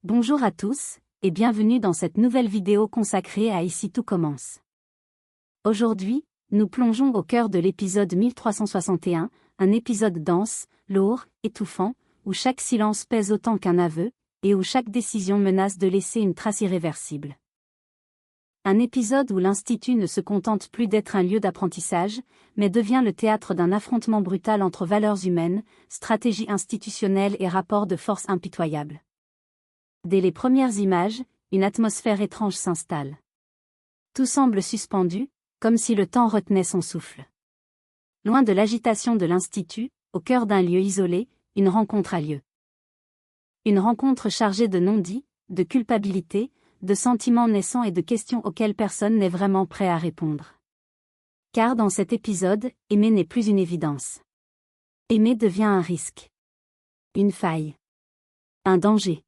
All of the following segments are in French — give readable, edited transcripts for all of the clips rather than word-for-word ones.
Bonjour à tous, et bienvenue dans cette nouvelle vidéo consacrée à Ici tout commence. Aujourd'hui, nous plongeons au cœur de l'épisode 1361, un épisode dense, lourd, étouffant, où chaque silence pèse autant qu'un aveu, et où chaque décision menace de laisser une trace irréversible. Un épisode où l'Institut ne se contente plus d'être un lieu d'apprentissage, mais devient le théâtre d'un affrontement brutal entre valeurs humaines, stratégies institutionnelles et rapports de force impitoyables. Dès les premières images, une atmosphère étrange s'installe. Tout semble suspendu, comme si le temps retenait son souffle. Loin de l'agitation de l'Institut, au cœur d'un lieu isolé, une rencontre a lieu. Une rencontre chargée de non-dits, de culpabilité, de sentiments naissants et de questions auxquelles personne n'est vraiment prêt à répondre. Car dans cet épisode, aimer n'est plus une évidence. Aimer devient un risque. Une faille. Un danger.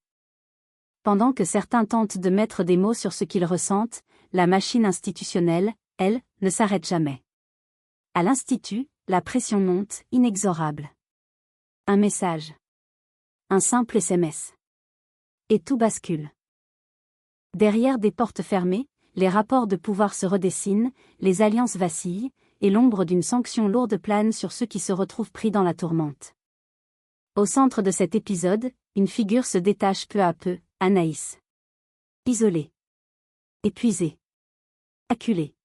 Pendant que certains tentent de mettre des mots sur ce qu'ils ressentent, la machine institutionnelle, elle, ne s'arrête jamais. À l'Institut, la pression monte, inexorable. Un message. Un simple SMS. Et tout bascule. Derrière des portes fermées, les rapports de pouvoir se redessinent, les alliances vacillent, et l'ombre d'une sanction lourde plane sur ceux qui se retrouvent pris dans la tourmente. Au centre de cet épisode, une figure se détache peu à peu, Anaïs. Isolée. Épuisée. Acculée.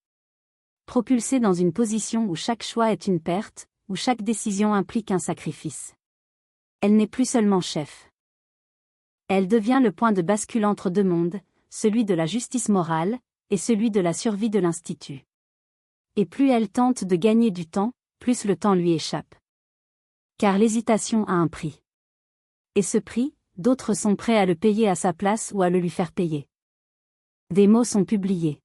Propulsée dans une position où chaque choix est une perte, où chaque décision implique un sacrifice. Elle n'est plus seulement chef. Elle devient le point de bascule entre deux mondes, celui de la justice morale, et celui de la survie de l'Institut. Et plus elle tente de gagner du temps, plus le temps lui échappe. Car l'hésitation a un prix. Et ce prix, d'autres sont prêts à le payer à sa place ou à le lui faire payer. Des mots sont publiés.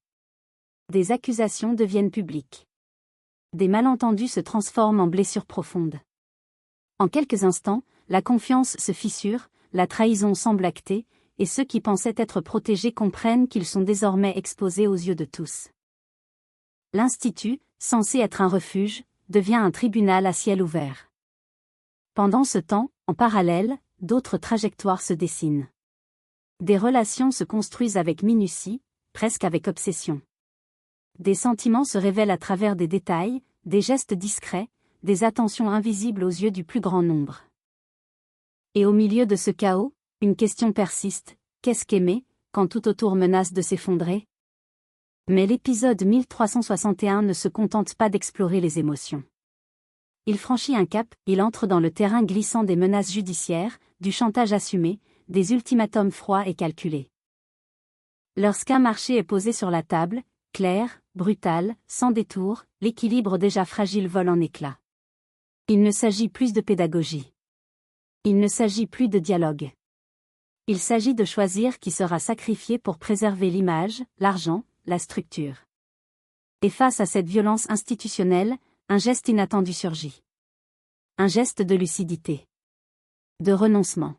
Des accusations deviennent publiques. Des malentendus se transforment en blessures profondes. En quelques instants, la confiance se fissure, la trahison semble actée, et ceux qui pensaient être protégés comprennent qu'ils sont désormais exposés aux yeux de tous. L'Institut, censé être un refuge, devient un tribunal à ciel ouvert. Pendant ce temps, en parallèle, d'autres trajectoires se dessinent. Des relations se construisent avec minutie, presque avec obsession. Des sentiments se révèlent à travers des détails, des gestes discrets, des attentions invisibles aux yeux du plus grand nombre. Et au milieu de ce chaos, une question persiste, qu'est-ce qu'aimer, quand tout autour menace de s'effondrer ? Mais l'épisode 1361 ne se contente pas d'explorer les émotions. Il franchit un cap, il entre dans le terrain glissant des menaces judiciaires, du chantage assumé, des ultimatums froids et calculés. Lorsqu'un marché est posé sur la table, clair, brutal, sans détour, l'équilibre déjà fragile vole en éclats. Il ne s'agit plus de pédagogie. Il ne s'agit plus de dialogue. Il s'agit de choisir qui sera sacrifié pour préserver l'image, l'argent, la structure. Et face à cette violence institutionnelle, un geste inattendu surgit. Un geste de lucidité. De renoncement.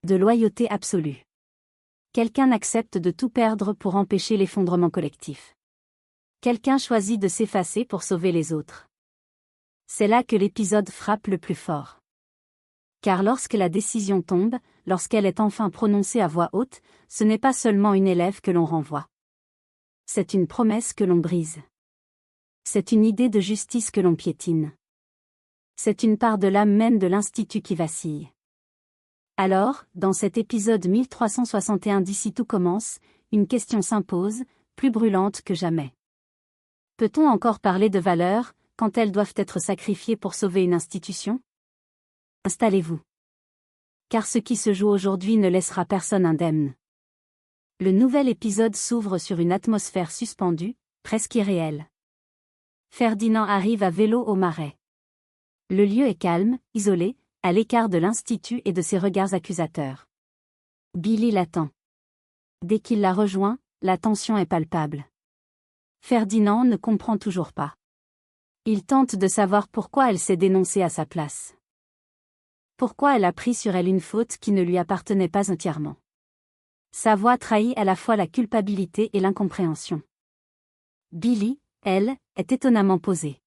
De loyauté absolue. Quelqu'un accepte de tout perdre pour empêcher l'effondrement collectif. Quelqu'un choisit de s'effacer pour sauver les autres. C'est là que l'épisode frappe le plus fort. Car lorsque la décision tombe, lorsqu'elle est enfin prononcée à voix haute, ce n'est pas seulement une élève que l'on renvoie. C'est une promesse que l'on brise. C'est une idée de justice que l'on piétine. C'est une part de l'âme même de l'Institut qui vacille. Alors, dans cet épisode 1361 d'Ici tout commence, une question s'impose, plus brûlante que jamais. Peut-on encore parler de valeurs, quand elles doivent être sacrifiées pour sauver une institution ? Installez-vous. Car ce qui se joue aujourd'hui ne laissera personne indemne. Le nouvel épisode s'ouvre sur une atmosphère suspendue, presque irréelle. Ferdinand arrive à vélo au Marais. Le lieu est calme, isolé, à l'écart de l'Institut et de ses regards accusateurs. Billy l'attend. Dès qu'il la rejoint, la tension est palpable. Ferdinand ne comprend toujours pas. Il tente de savoir pourquoi elle s'est dénoncée à sa place. Pourquoi elle a pris sur elle une faute qui ne lui appartenait pas entièrement. Sa voix trahit à la fois la culpabilité et l'incompréhension. Billy, elle, est étonnamment posée.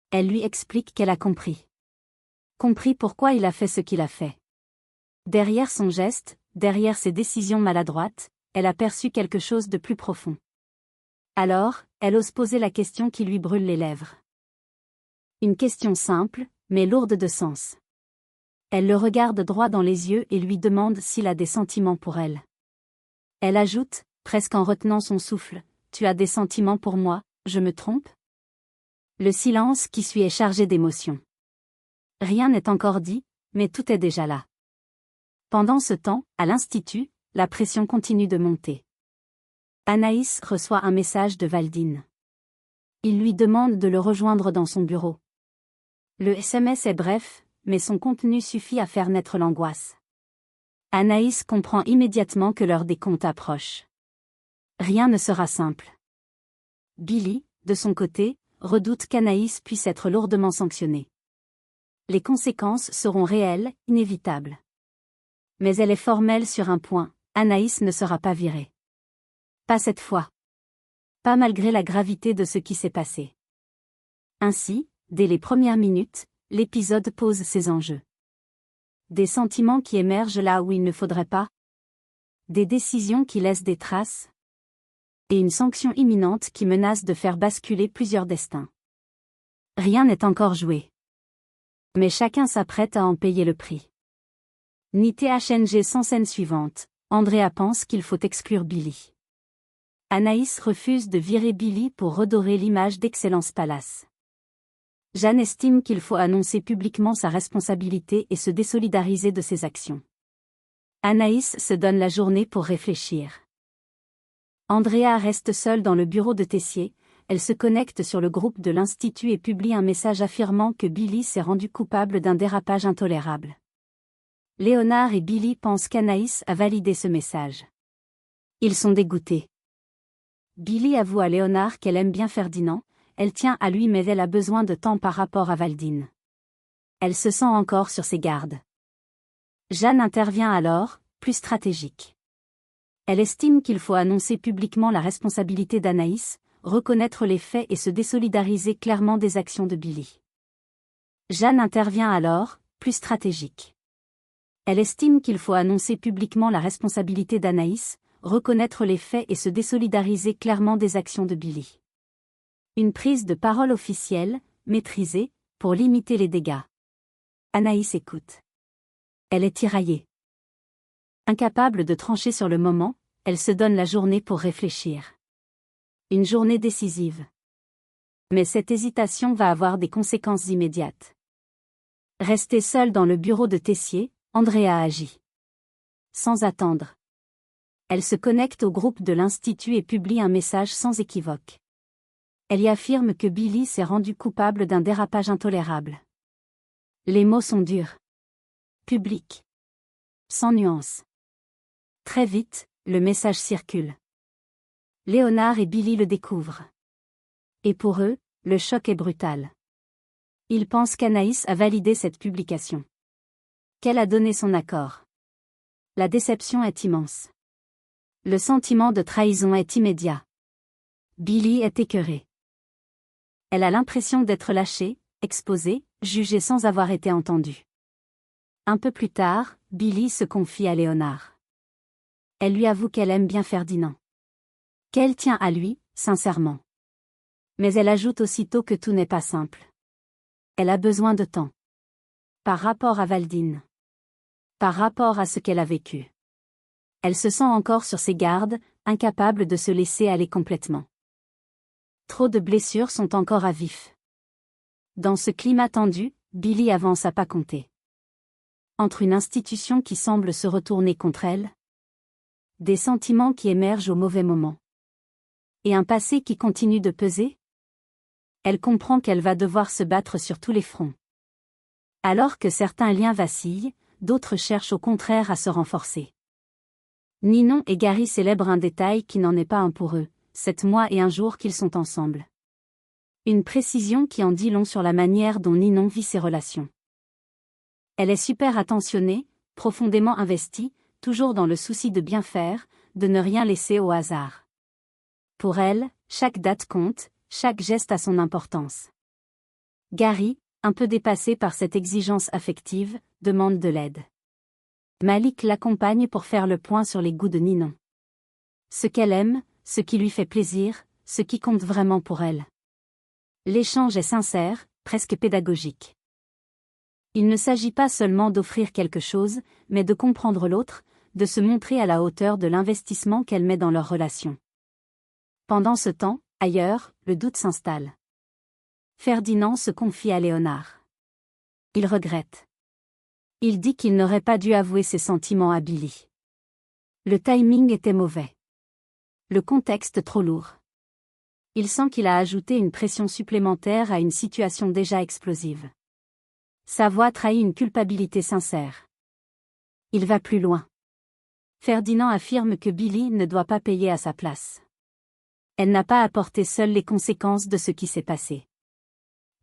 Elle lui explique qu'elle a compris. Compris pourquoi il a fait ce qu'il a fait. Derrière son geste, derrière ses décisions maladroites, elle a perçu quelque chose de plus profond. Alors, elle ose poser la question qui lui brûle les lèvres. Une question simple, mais lourde de sens. Elle le regarde droit dans les yeux et lui demande s'il a des sentiments pour elle. Elle ajoute, presque en retenant son souffle, « Tu as des sentiments pour moi, je me trompe ?» Le silence qui suit est chargé d'émotions. Rien n'est encore dit, mais tout est déjà là. Pendant ce temps, à l'Institut, la pression continue de monter. Anaïs reçoit un message de Valdine. Il lui demande de le rejoindre dans son bureau. Le SMS est bref, mais son contenu suffit à faire naître l'angoisse. Anaïs comprend immédiatement que l'heure des comptes approche. Rien ne sera simple. Billy, de son côté, redoute qu'Anaïs puisse être lourdement sanctionnée. Les conséquences seront réelles, inévitables. Mais elle est formelle sur un point, Anaïs ne sera pas virée. Pas cette fois. Pas malgré la gravité de ce qui s'est passé. Ainsi, dès les premières minutes, l'épisode pose ses enjeux. Des sentiments qui émergent là où il ne faudrait pas. Des décisions qui laissent des traces. Et une sanction imminente qui menace de faire basculer plusieurs destins. Rien n'est encore joué. Mais chacun s'apprête à en payer le prix. Ni THNG sans scène suivante, Andrea pense qu'il faut exclure Billy. Anaïs refuse de virer Billy pour redorer l'image d'Excellence Palace. Jeanne estime qu'il faut annoncer publiquement sa responsabilité et se désolidariser de ses actions. Anaïs se donne la journée pour réfléchir. Andrea reste seule dans le bureau de Tessier, elle se connecte sur le groupe de l'Institut et publie un message affirmant que Billy s'est rendu coupable d'un dérapage intolérable. Léonard et Billy pensent qu'Anaïs a validé ce message. Ils sont dégoûtés. Billy avoue à Léonard qu'elle aime bien Ferdinand, elle tient à lui mais elle a besoin de temps par rapport à Valdine. Elle se sent encore sur ses gardes. Jeanne intervient alors, plus stratégique. Elle estime qu'il faut annoncer publiquement la responsabilité d'Anaïs, reconnaître les faits et se désolidariser clairement des actions de Billy. Jeanne intervient alors, plus stratégique. Elle estime qu'il faut annoncer publiquement la responsabilité d'Anaïs, reconnaître les faits et se désolidariser clairement des actions de Billy. Une prise de parole officielle, maîtrisée, pour limiter les dégâts. Anaïs écoute. Elle est tiraillée. Incapable de trancher sur le moment, elle se donne la journée pour réfléchir. Une journée décisive. Mais cette hésitation va avoir des conséquences immédiates. Restée seule dans le bureau de Tessier, Andrea agit. Sans attendre. Elle se connecte au groupe de l'Institut et publie un message sans équivoque. Elle y affirme que Billy s'est rendu coupable d'un dérapage intolérable. Les mots sont durs. Publics. Sans nuance. Très vite, le message circule. Léonard et Billy le découvrent. Et pour eux, le choc est brutal. Ils pensent qu'Anaïs a validé cette publication. Qu'elle a donné son accord. La déception est immense. Le sentiment de trahison est immédiat. Billy est écœurée. Elle a l'impression d'être lâchée, exposée, jugée sans avoir été entendue. Un peu plus tard, Billy se confie à Léonard. Elle lui avoue qu'elle aime bien Ferdinand. Qu'elle tient à lui, sincèrement. Mais elle ajoute aussitôt que tout n'est pas simple. Elle a besoin de temps. Par rapport à Valdine. Par rapport à ce qu'elle a vécu. Elle se sent encore sur ses gardes, incapable de se laisser aller complètement. Trop de blessures sont encore à vif. Dans ce climat tendu, Billy avance à pas compter. Entre une institution qui semble se retourner contre elle, des sentiments qui émergent au mauvais moment, et un passé qui continue de peser, elle comprend qu'elle va devoir se battre sur tous les fronts. Alors que certains liens vacillent, d'autres cherchent au contraire à se renforcer. Ninon et Gary célèbrent un détail qui n'en est pas un pour eux, 7 mois et un jour qu'ils sont ensemble. Une précision qui en dit long sur la manière dont Ninon vit ses relations. Elle est super attentionnée, profondément investie, toujours dans le souci de bien faire, de ne rien laisser au hasard. Pour elle, chaque date compte, chaque geste a son importance. Gary, un peu dépassé par cette exigence affective, demande de l'aide. Malik l'accompagne pour faire le point sur les goûts de Ninon. Ce qu'elle aime, ce qui lui fait plaisir, ce qui compte vraiment pour elle. L'échange est sincère, presque pédagogique. Il ne s'agit pas seulement d'offrir quelque chose, mais de comprendre l'autre, de se montrer à la hauteur de l'investissement qu'elle met dans leur relation. Pendant ce temps, ailleurs, le doute s'installe. Ferdinand se confie à Léonard. Il regrette. Il dit qu'il n'aurait pas dû avouer ses sentiments à Billy. Le timing était mauvais. Le contexte trop lourd. Il sent qu'il a ajouté une pression supplémentaire à une situation déjà explosive. Sa voix trahit une culpabilité sincère. Il va plus loin. Ferdinand affirme que Billy ne doit pas payer à sa place. Elle n'a pas à porter seule les conséquences de ce qui s'est passé.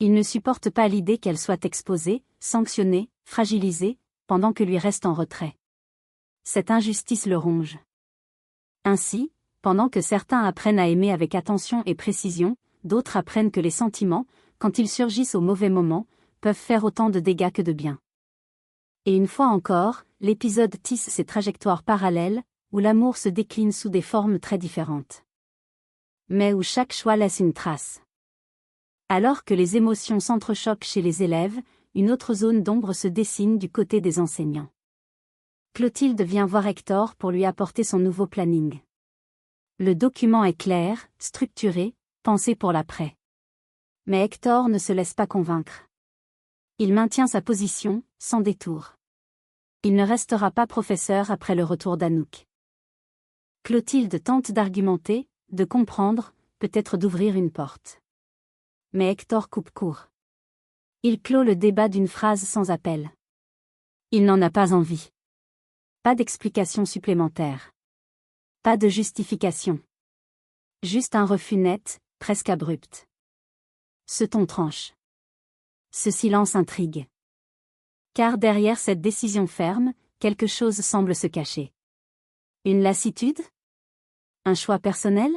Il ne supporte pas l'idée qu'elle soit exposée, sanctionnée, fragilisée, pendant que lui reste en retrait. Cette injustice le ronge. Ainsi, pendant que certains apprennent à aimer avec attention et précision, d'autres apprennent que les sentiments, quand ils surgissent au mauvais moment, peuvent faire autant de dégâts que de bien. Et une fois encore, l'épisode tisse ses trajectoires parallèles, où l'amour se décline sous des formes très différentes. Mais où chaque choix laisse une trace. Alors que les émotions s'entrechoquent chez les élèves, une autre zone d'ombre se dessine du côté des enseignants. Clotilde vient voir Hector pour lui apporter son nouveau planning. Le document est clair, structuré, pensé pour l'après. Mais Hector ne se laisse pas convaincre. Il maintient sa position, sans détour. Il ne restera pas professeur après le retour d'Anouk. Clotilde tente d'argumenter, de comprendre, peut-être d'ouvrir une porte. Mais Hector coupe court. Il clôt le débat d'une phrase sans appel. Il n'en a pas envie. Pas d'explication supplémentaire. Pas de justification. Juste un refus net, presque abrupt. Ce ton tranche. Ce silence intrigue. Car derrière cette décision ferme, quelque chose semble se cacher. Une lassitude? Un choix personnel?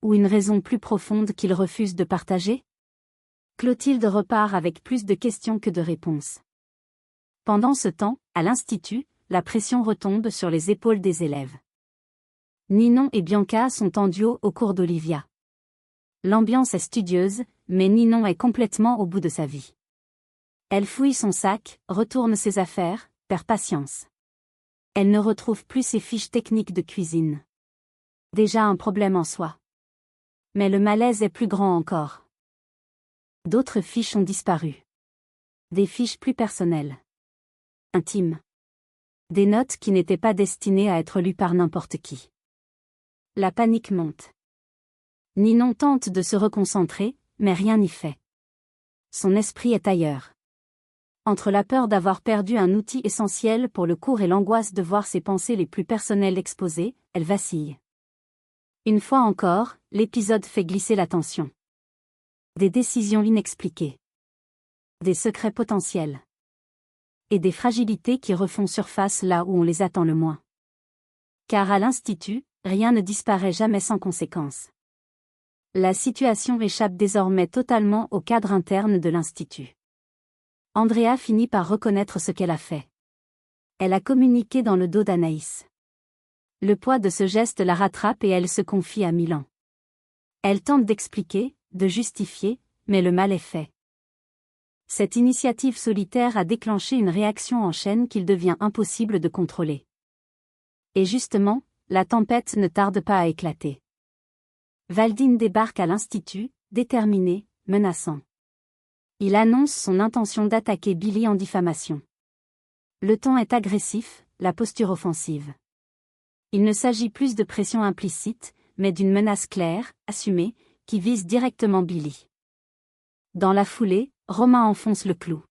Ou une raison plus profonde qu'il refuse de partager? Clotilde repart avec plus de questions que de réponses. Pendant ce temps, à l'Institut, la pression retombe sur les épaules des élèves. Ninon et Bianca sont en duo au cours d'Olivia. L'ambiance est studieuse, mais Ninon est complètement au bout de sa vie. Elle fouille son sac, retourne ses affaires, perd patience. Elle ne retrouve plus ses fiches techniques de cuisine. Déjà un problème en soi. Mais le malaise est plus grand encore. D'autres fiches ont disparu. Des fiches plus personnelles. Intimes. Des notes qui n'étaient pas destinées à être lues par n'importe qui. La panique monte. Ninon tente de se reconcentrer, mais rien n'y fait. Son esprit est ailleurs. Entre la peur d'avoir perdu un outil essentiel pour le cours et l'angoisse de voir ses pensées les plus personnelles exposées, elle vacille. Une fois encore, l'épisode fait glisser la tension. Des décisions inexpliquées. Des secrets potentiels. Et des fragilités qui refont surface là où on les attend le moins. Car à l'Institut, rien ne disparaît jamais sans conséquence. La situation échappe désormais totalement au cadre interne de l'Institut. Andrea finit par reconnaître ce qu'elle a fait. Elle a communiqué dans le dos d'Anaïs. Le poids de ce geste la rattrape et elle se confie à Milan. Elle tente d'expliquer, de justifier, mais le mal est fait. Cette initiative solitaire a déclenché une réaction en chaîne qu'il devient impossible de contrôler. Et justement, la tempête ne tarde pas à éclater. Valdine débarque à l'Institut, déterminé, menaçant. Il annonce son intention d'attaquer Billy en diffamation. Le ton est agressif, la posture offensive. Il ne s'agit plus de pression implicite, mais d'une menace claire, assumée, qui vise directement Billy. Dans la foulée, Romain enfonce le clou.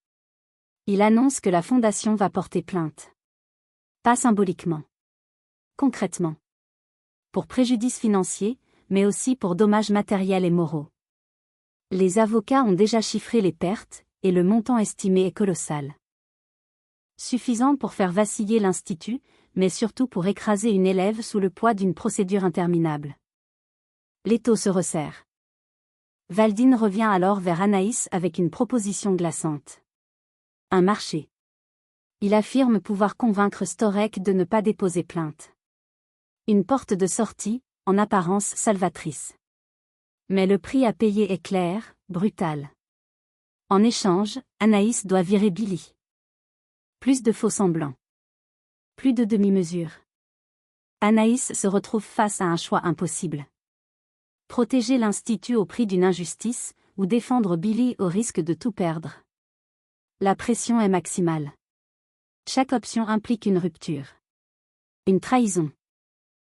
Il annonce que la fondation va porter plainte. Pas symboliquement. Concrètement. Pour préjudice financier, mais aussi pour dommages matériels et moraux. Les avocats ont déjà chiffré les pertes, et le montant estimé est colossal. Suffisant pour faire vaciller l'Institut, mais surtout pour écraser une élève sous le poids d'une procédure interminable. L'étau se resserre. Valdine revient alors vers Anaïs avec une proposition glaçante. Un marché. Il affirme pouvoir convaincre Storek de ne pas déposer plainte. Une porte de sortie, en apparence salvatrice. Mais le prix à payer est clair, brutal. En échange, Anaïs doit virer Billy. Plus de faux-semblants. Plus de demi-mesures. Anaïs se retrouve face à un choix impossible. Protéger l'Institut au prix d'une injustice, ou défendre Billy au risque de tout perdre. La pression est maximale. Chaque option implique une rupture. Une trahison.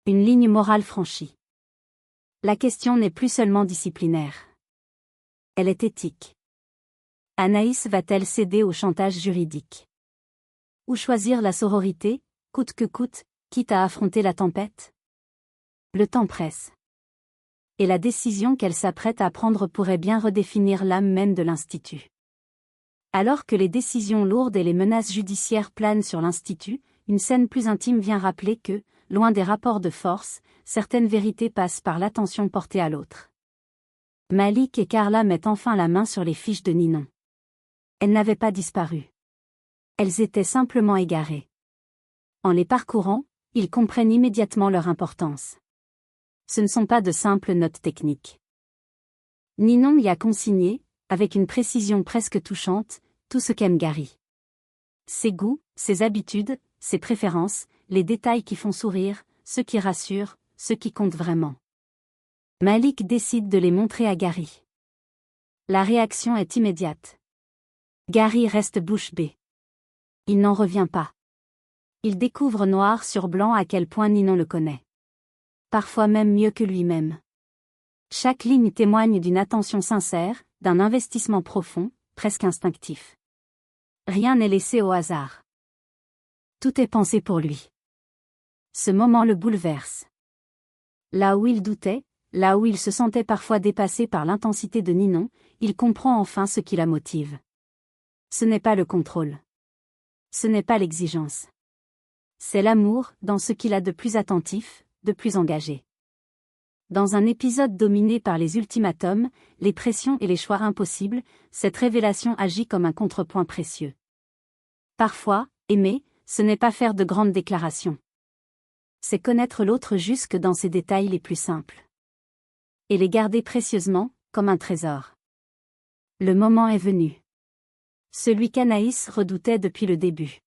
Une ligne morale franchie. La question n'est plus seulement disciplinaire. Elle est éthique. Anaïs va-t-elle céder au chantage juridique? Ou choisir la sororité, coûte que coûte, quitte à affronter la tempête? Le temps presse. Et la décision qu'elle s'apprête à prendre pourrait bien redéfinir l'âme même de l'Institut. Alors que les décisions lourdes et les menaces judiciaires planent sur l'Institut, une scène plus intime vient rappeler que, loin des rapports de force, certaines vérités passent par l'attention portée à l'autre. Malik et Carla mettent enfin la main sur les fiches de Ninon. Elles n'avaient pas disparu. Elles étaient simplement égarées. En les parcourant, ils comprennent immédiatement leur importance. Ce ne sont pas de simples notes techniques. Ninon y a consigné, avec une précision presque touchante, tout ce qu'aime Gary. Ses goûts, ses habitudes, ses préférences, les détails qui font sourire, ceux qui rassurent, ceux qui comptent vraiment. Malik décide de les montrer à Gary. La réaction est immédiate. Gary reste bouche bée. Il n'en revient pas. Il découvre noir sur blanc à quel point Ninon le connaît. Parfois même mieux que lui-même. Chaque ligne témoigne d'une attention sincère, d'un investissement profond, presque instinctif. Rien n'est laissé au hasard. Tout est pensé pour lui. Ce moment le bouleverse. Là où il doutait, là où il se sentait parfois dépassé par l'intensité de Ninon, il comprend enfin ce qui la motive. Ce n'est pas le contrôle. Ce n'est pas l'exigence. C'est l'amour, dans ce qu'il a de plus attentif, de plus engagé. Dans un épisode dominé par les ultimatums, les pressions et les choix impossibles, cette révélation agit comme un contrepoint précieux. Parfois, aimer, ce n'est pas faire de grandes déclarations. C'est connaître l'autre jusque dans ses détails les plus simples. Et les garder précieusement, comme un trésor. Le moment est venu. Celui qu'Anaïs redoutait depuis le début.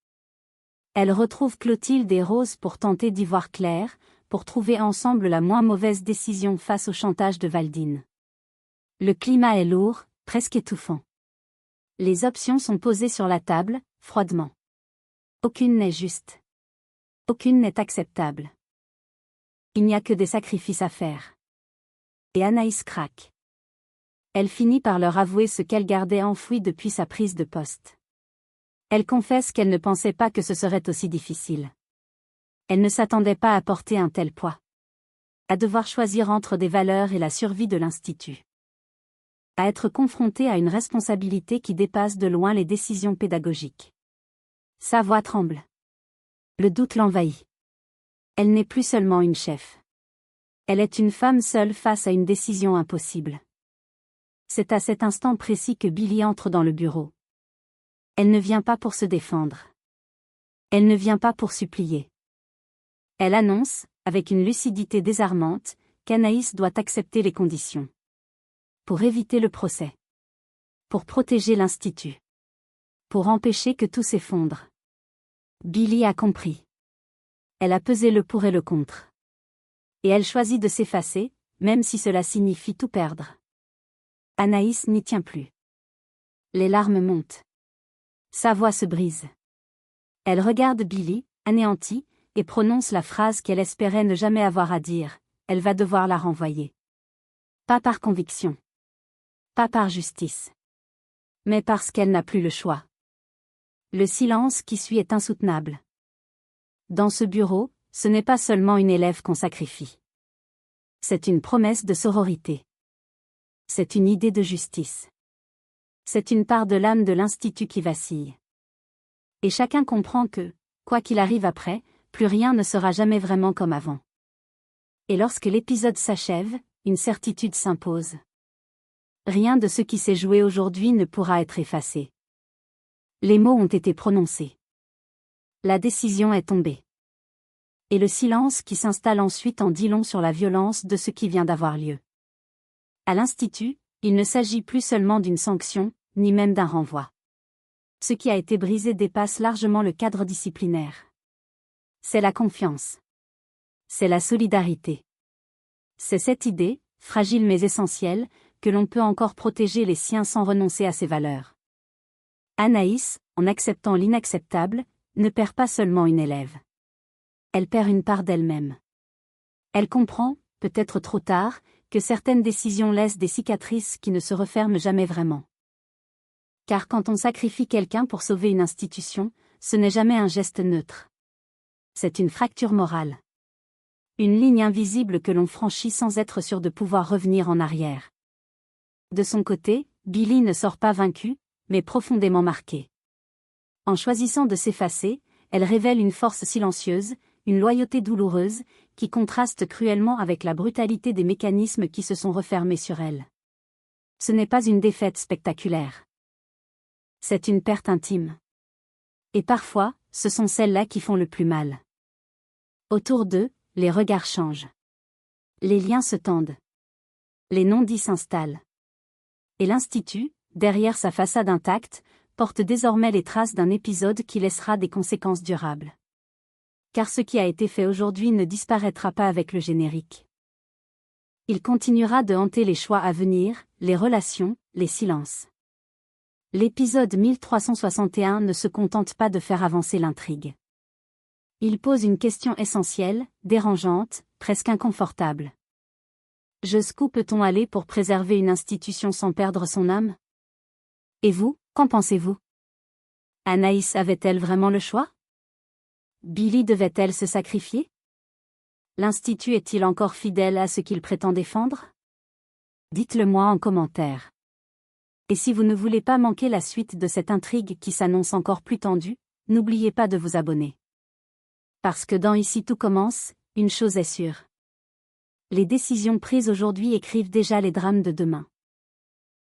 Elle retrouve Clotilde et Rose pour tenter d'y voir clair, pour trouver ensemble la moins mauvaise décision face au chantage de Valdine. Le climat est lourd, presque étouffant. Les options sont posées sur la table, froidement. Aucune n'est juste. Aucune n'est acceptable. Il n'y a que des sacrifices à faire. Et Anaïs craque. Elle finit par leur avouer ce qu'elle gardait enfoui depuis sa prise de poste. Elle confesse qu'elle ne pensait pas que ce serait aussi difficile. Elle ne s'attendait pas à porter un tel poids. À devoir choisir entre des valeurs et la survie de l'Institut. À être confrontée à une responsabilité qui dépasse de loin les décisions pédagogiques. Sa voix tremble. Le doute l'envahit. Elle n'est plus seulement une chef. Elle est une femme seule face à une décision impossible. C'est à cet instant précis que Billy entre dans le bureau. Elle ne vient pas pour se défendre. Elle ne vient pas pour supplier. Elle annonce, avec une lucidité désarmante, qu'Anaïs doit accepter les conditions. Pour éviter le procès. Pour protéger l'Institut. Pour empêcher que tout s'effondre. Billy a compris. Elle a pesé le pour et le contre. Et elle choisit de s'effacer, même si cela signifie tout perdre. Anaïs n'y tient plus. Les larmes montent. Sa voix se brise. Elle regarde Billy, anéantie, et prononce la phrase qu'elle espérait ne jamais avoir à dire, elle va devoir la renvoyer. Pas par conviction. Pas par justice. Mais parce qu'elle n'a plus le choix. Le silence qui suit est insoutenable. Dans ce bureau, ce n'est pas seulement une élève qu'on sacrifie. C'est une promesse de sororité. C'est une idée de justice. C'est une part de l'âme de l'Institut qui vacille. Et chacun comprend que, quoi qu'il arrive après, plus rien ne sera jamais vraiment comme avant. Et lorsque l'épisode s'achève, une certitude s'impose. Rien de ce qui s'est joué aujourd'hui ne pourra être effacé. Les mots ont été prononcés. La décision est tombée. Et le silence qui s'installe ensuite en dit long sur la violence de ce qui vient d'avoir lieu. À l'Institut, il ne s'agit plus seulement d'une sanction, ni même d'un renvoi. Ce qui a été brisé dépasse largement le cadre disciplinaire. C'est la confiance. C'est la solidarité. C'est cette idée, fragile mais essentielle, que l'on peut encore protéger les siens sans renoncer à ses valeurs. Anaïs, en acceptant l'inacceptable, ne perd pas seulement une élève. Elle perd une part d'elle-même. Elle comprend, peut-être trop tard, que certaines décisions laissent des cicatrices qui ne se referment jamais vraiment. Car quand on sacrifie quelqu'un pour sauver une institution, ce n'est jamais un geste neutre. C'est une fracture morale. Une ligne invisible que l'on franchit sans être sûr de pouvoir revenir en arrière. De son côté, Billy ne sort pas vaincue, mais profondément marquée. En choisissant de s'effacer, elle révèle une force silencieuse, une loyauté douloureuse, qui contraste cruellement avec la brutalité des mécanismes qui se sont refermés sur elle. Ce n'est pas une défaite spectaculaire. C'est une perte intime. Et parfois, ce sont celles-là qui font le plus mal. Autour d'eux, les regards changent. Les liens se tendent. Les non-dits s'installent. Et l'Institut, derrière sa façade intacte, porte désormais les traces d'un épisode qui laissera des conséquences durables. Car ce qui a été fait aujourd'hui ne disparaîtra pas avec le générique. Il continuera de hanter les choix à venir, les relations, les silences. L'épisode 1361 ne se contente pas de faire avancer l'intrigue. Il pose une question essentielle, dérangeante, presque inconfortable. Jusqu'où peut-on aller pour préserver une institution sans perdre son âme? Et vous, qu'en pensez-vous? Anaïs avait-elle vraiment le choix? Billy devait-elle se sacrifier? L'Institut est-il encore fidèle à ce qu'il prétend défendre? Dites-le moi en commentaire. Et si vous ne voulez pas manquer la suite de cette intrigue qui s'annonce encore plus tendue, n'oubliez pas de vous abonner. Parce que dans Ici tout commence, une chose est sûre. Les décisions prises aujourd'hui écrivent déjà les drames de demain.